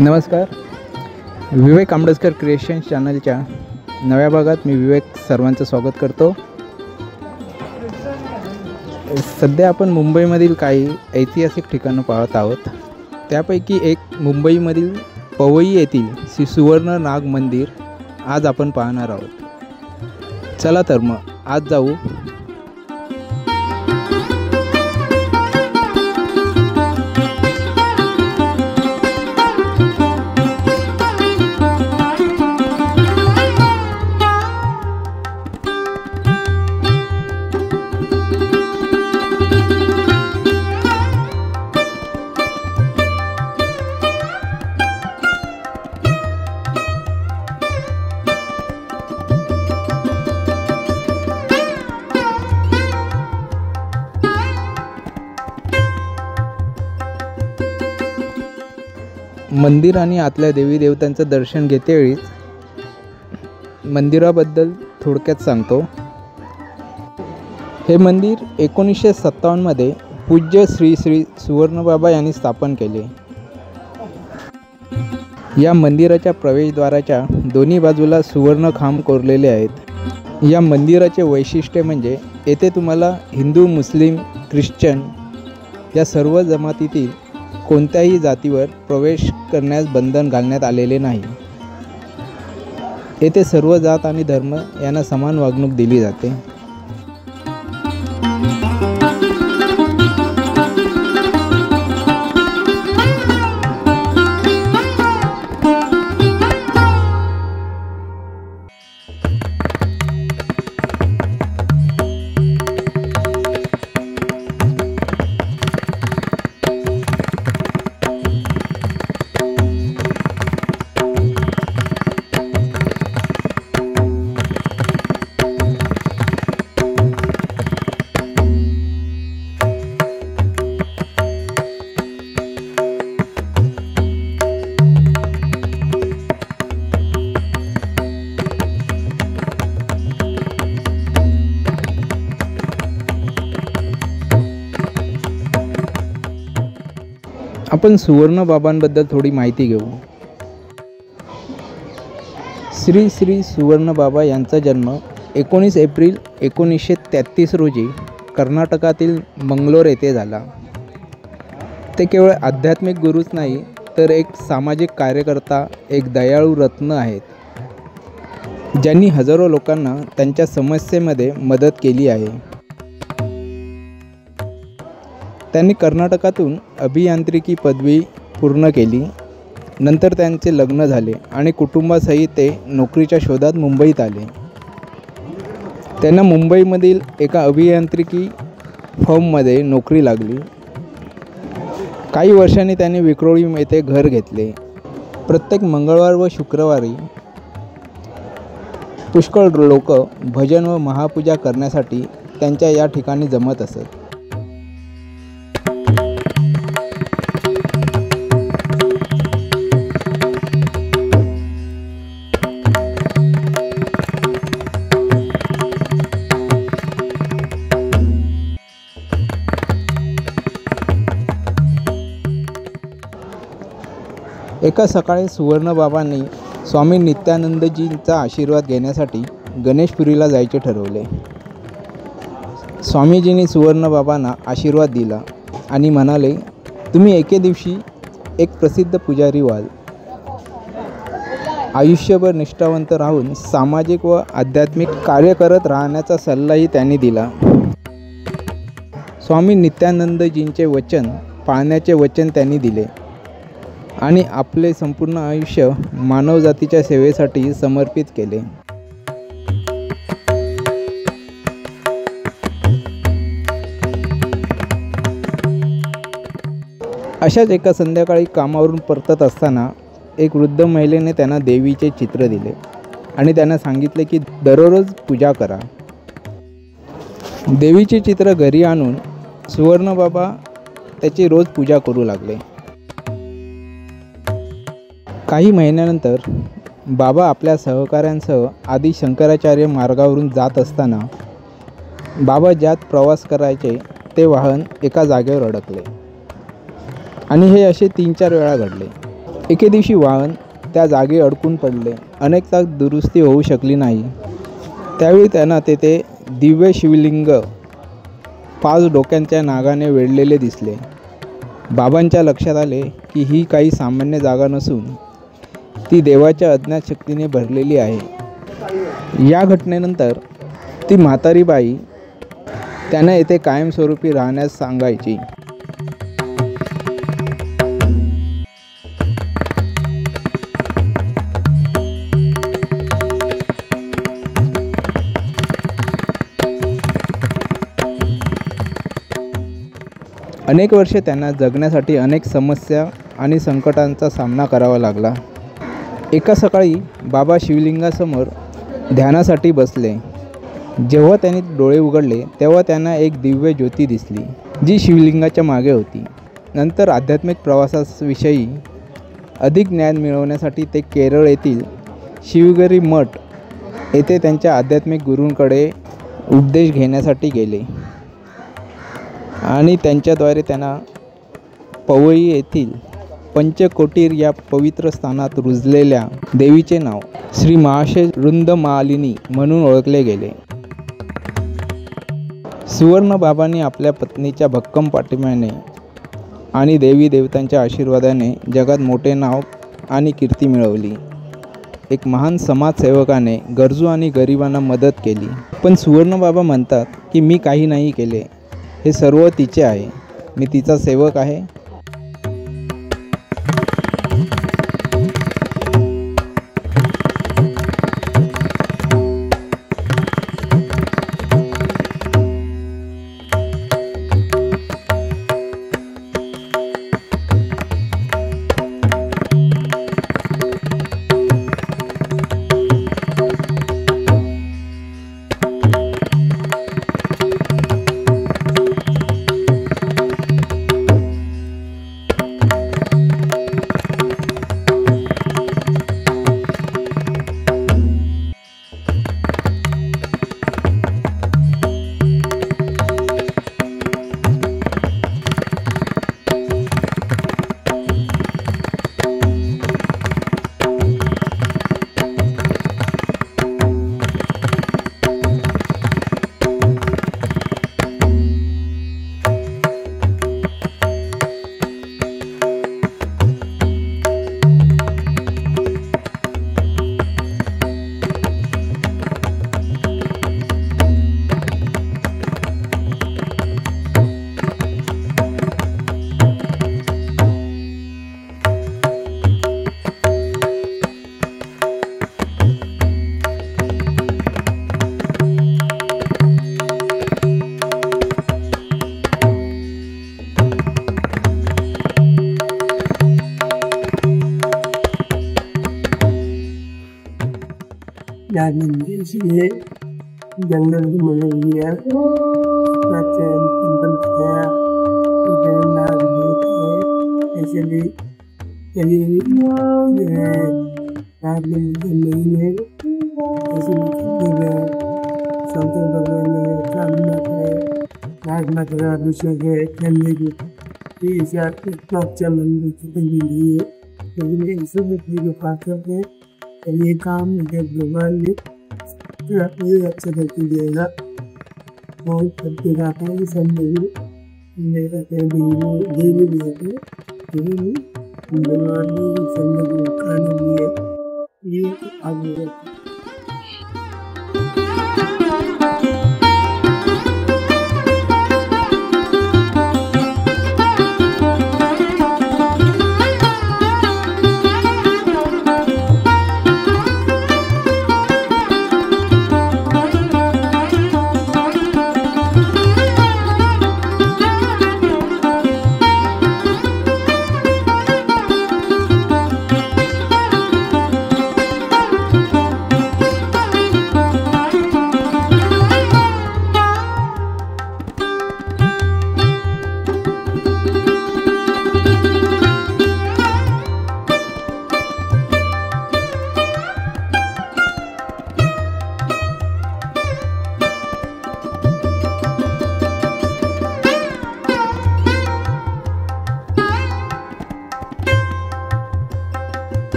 नमस्कार. विवेक आंबेडकर क्रिएशन्स चॅनलच्या नव्या भागात मी विवेक सर्वांचं स्वागत करतो. सध्या आपण मुंबईमधील काही ऐतिहासिक ठिकाणं पाहत आहोत. त्यापैकी एक मुंबईमधील पवई येथील श्री सुवर्ण नाग मंदिर आज आपण पाहणार आहोत. चला तर मग आज जाऊ. मंदिर आणि आतल्या देवी देवतांचं दर्शन घेतेवेळीच मंदिराबद्दल थोडक्यात सांगतो. हे मंदिर 1957 मध्ये पूज्य श्री सुवर्णबाबा यांनी स्थापन केले. या मंदिराच्या प्रवेशद्वाराच्या दोन्ही बाजूला सुवर्ण खांब कोरलेले आहेत. या मंदिराचे वैशिष्ट्य म्हणजे येथे तुम्हाला हिंदू, मुस्लिम, ख्रिश्चन या सर्व जमातीतील कोणत्याही जातीवर प्रवेश करण्यास बंधन घालण्यात आलेले नाही. येथे सर्व जात आणि धर्म यांना समान वागणूक दिली जाते. आपण सुवर्ण बाबांबद्दल थोडी माहिती घेऊ. श्री सुवर्ण बाबा यांचा जन्म 19 एप्रिल 1933 रोजी कर्नाटकातील मंगलोर येथे झाला. ते केवळ आध्यात्मिक गुरुच नाही तर एक सामाजिक कार्यकर्ता, एक दयाळू रत्न आहेत, ज्यांनी हजारो लोकांना त्यांच्या समस्येमध्ये मदत केली आहे. त्यांनी कर्नाटकातून अभियांत्रिकी पदवी पूर्ण केली. नंतर त्यांचे लग्न झाले आणि कुटुंबासहित ते नोकरीच्या शोधात मुंबईत आले. त्यांना मुंबईमधील एका अभियांत्रिकी फर्ममध्ये नोकरी लागली. काही वर्षांनी त्यांनी विक्रोळी येथे घर घेतले. प्रत्येक मंगळवार व शुक्रवारी पुष्कळ लोक भजन व महापूजा करण्यासाठी त्यांच्या या ठिकाणी जमत असत. एका सकाळी सुवर्णबाबांनी स्वामी नित्यानंदजींचा आशीर्वाद घेण्यासाठी गणेशपुरीला जायचे ठरवले. स्वामीजींनी सुवर्णबाबांना आशीर्वाद दिला आणि म्हणाले, तुम्ही एके दिवशी एक प्रसिद्ध पुजारी व्हाल. आयुष्यभर निष्ठावंत राहून सामाजिक व आध्यात्मिक कार्य करत राहण्याचा सल्लाही त्यांनी दिला. स्वामी नित्यानंदजींचे वचन पाळण्याचे वचन त्यांनी दिले आणि आपले संपूर्ण आयुष्य मानवजातीच्या सेवेसाठी समर्पित केले. अशाच एका संध्याकाळी कामावरून परतत असताना एक वृद्ध महिलेने त्यांना देवीचे चित्र दिले आणि त्यांना सांगितले की दररोज पूजा करा. देवीचे चित्र घरी आणून सुवर्णबाबा त्याची रोज पूजा करू लागले. काही महिन्यानंतर बाबा आपल्या सहकाऱ्यांसह आदि शंकराचार्य मार्गावरून जात असताना बाबा ज्यात प्रवास करायचे ते वाहन एका जागेवर अडकले आणि हे असे 3-4 वेळा घडले. एके दिवशी वाहन त्या जागी अडकून पडले. अनेक तास दुरुस्ती होऊ शकली नाही. त्यावेळी त्यांना तेथे दिव्य शिवलिंग 5 डोक्यांच्या नागाने वेढलेले दिसले. बाबांच्या लक्षात आले की ही काही सामान्य जागा नसून ती देवाच्या अज्ञात शक्तीने भरलेली आहे. या घटनेनंतर ती म्हातारी बाई त्यांना येथे कायमस्वरूपी राहण्यास सांगायची. अनेक वर्षे त्यांना जगण्यासाठी अनेक समस्या आणि संकटांचा सामना करावा लागला. एका सकाळी बाबा शिवलिंगासमोर ध्यानासाठी बसले. जेव्हा त्यांनी डोळे उघडले तेव्हा त्यांना एक दिव्य ज्योती दिसली, जी शिवलिंगाच्या मागे होती. नंतर आध्यात्मिक प्रवासाविषयी अधिक ज्ञान मिळवण्यासाठी ते केरळ येथील शिवगिरी मठ येथे त्यांच्या आध्यात्मिक गुरूंकडे उपदेश घेण्यासाठी गेले आणि त्यांच्याद्वारे त्यांना पवई येथील पंचकोटीर या पवित्र स्थानात रुजलेल्या देवीचे नाव श्री महाशैरुंदमालिनी म्हणून ओळखले गेले. सुवर्ण बाबांनी आपल्या पत्नीच्या भक्कम पाठिंब्याने आणि देवी देवतांच्या आशीर्वादाने जगात मोठे नाव आणि कीर्ती मिळवली. एक महान समाजसेवकाने गरजू आणि गरिबांना मदत केली. पण सुवर्ण बाबा म्हणतात की मी काही नाही केले, हे सर्व तिचे आहे. मी तिचा सेवक आहे. ये जंगल की मनाई है, ऐसे भी अभिषेक है खेलने की मंदिर ये काम भगवान ने अच्छा करके दिएगा। बहुत करके जाता है सब मेरा देवी भी है भगवान ने सब खाने लिए ये आगे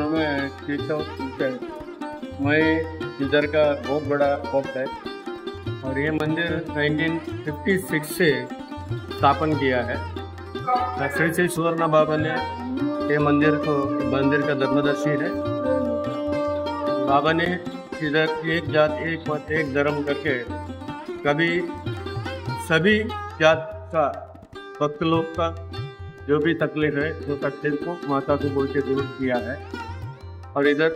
नाम है केशव कुलकर्णी। मैं इधर का बहुत बड़ा भक्त है और ये मंदिर 1956 से स्थापन किया है। श्री सुवर्ण बाबा ने ये मंदिर का धर्मदर्शी है। बाबा ने इधर एक जात एक मत एक धर्म करके कभी सभी जात का भक्त लोग का जो भी तकलीफ है वो तकलीफ को माता को बोल के दूर किया है। और इधर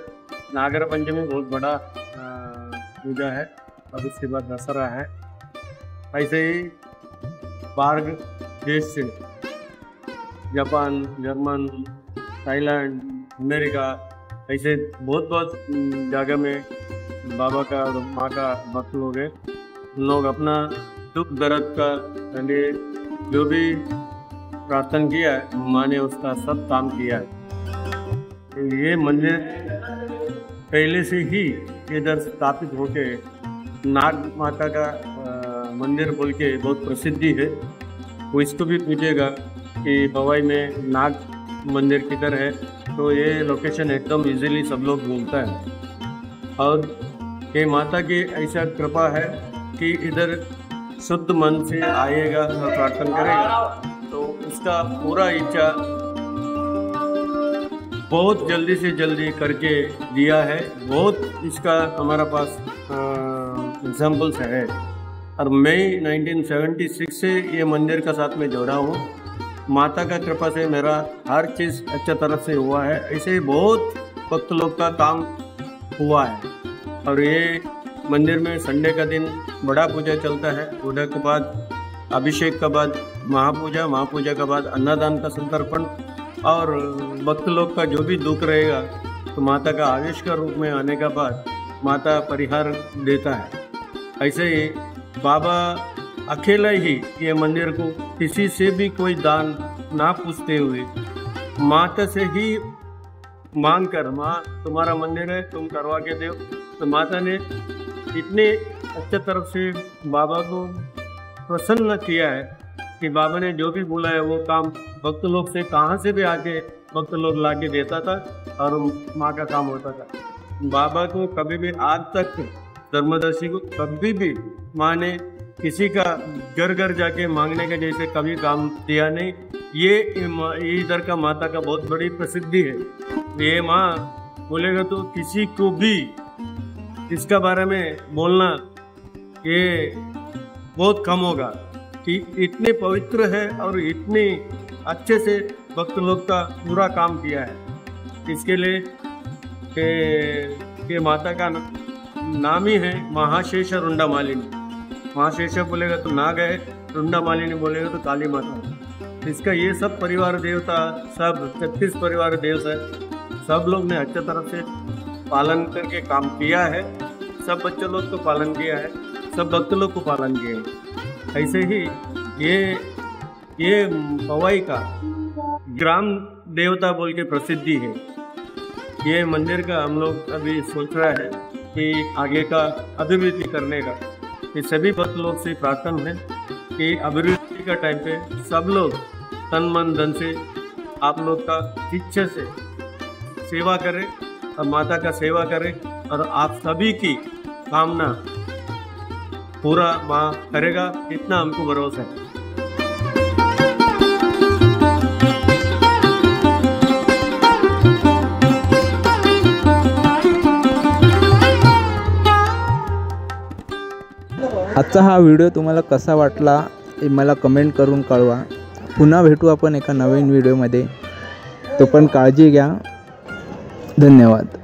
नागर पंचमी बहुत बड़ा पूजा है और उसके बाद दशहरा है। ऐसे ही बाहर देश से जापान, जर्मन, थाईलैंड, अमेरिका ऐसे बहुत जगह में बाबा का और माँ का भक्त लोग हैं। लोग अपना दुख दर्द का लिए जो भी प्रार्थना किया है माँ ने उसका सब काम किया है। ये मंदिर पहले से ही इधर स्थापित होके नाग माता का मंदिर बोल के बहुत प्रसिद्धि है। वो इसको भी पूछेगा कि भवाई में नाग मंदिर किधर है तो ये लोकेशन एकदम इजीली सब लोग ढूंढता है। और ये माता की ऐसा कृपा है कि इधर शुद्ध मन से आएगा और प्रार्थना करेगा तो उसका पूरा इच्छा बहुत जल्दी से जल्दी करके दिया है। बहुत इसका हमारा पास एग्जाम्पल्स है। और मैं 1976 से ये मंदिर का साथ में जोड़ा हूँ। माता का कृपा से मेरा हर चीज़ अच्छा तरफ से हुआ है। ऐसे ही बहुत भक्त लोग का काम हुआ है। और ये मंदिर में संडे का दिन बड़ा पूजा चलता है। पूजा के बाद अभिषेक के बाद महापूजा के बाद अन्नदान का संतर्पण और भक्त लोग का जो भी दुख रहेगा तो माता का आवेश का रूप में आने के बाद माता परिहार देता है। ऐसे ही बाबा अकेला ही ये मंदिर को किसी से भी कोई दान ना पूछते हुए माता से ही मांग कर, माँ तुम्हारा मंदिर है तुम करवा के दो। तो माता ने इतने अच्छे तरफ से बाबा को प्रसन्न किया है कि बाबा ने जो भी बोला है वो काम भक्त लोग से कहाँ से भी आके भक्त लोग ला के देता था और माँ का काम होता था। बाबा को कभी भी आज तक धर्मदर्शी को कभी भी माँ ने किसी का घर घर जाके मांगने के जैसे कभी काम दिया नहीं। ये इधर का माता का बहुत बड़ी प्रसिद्धि है। ये माँ बोलेगा तो किसी को भी इसका बारे में बोलना ये बहुत कम होगा कि इतने पवित्र है और इतने अच्छे से भक्त लोग का पूरा काम किया है। इसके लिए के माता का नाम ही है महाशेष रुंडा मालिनी। महाशेष बोलेगा तो नाग है, रुंडा मालिनी बोलेगा तो काली माता। इसका ये सब परिवार देवता सब 36 परिवार देव है। सब लोग ने अच्छे तरफ से पालन करके काम किया है। सब बच्चे लोग को पालन किया है, सब भक्त लोग को पालन किया है। ऐसे ही ये भवाई का ग्राम देवता बोल के प्रसिद्धि है। ये मंदिर का हम लोग अभी सोच रहा है कि आगे का अभिवृद्धि करने का। ये सभी भक्त लोग से प्रार्थना है कि अभिवृद्धि का टाइम पे सब लोग तन मन धन से आप लोग का इच्छा से सेवा करें और माता का सेवा करें और आप सभी की कामना पूरा माँ करेगा, इतना हमको भरोसा है। आजचा हा व्हिडिओ तुम्हाला कसा वाटला हे मला कमेंट करून कळवा। पुन्हा भेटू आपण एका नवीन व्हिडिओमध्ये। तो पण काळजी घ्या। धन्यवाद।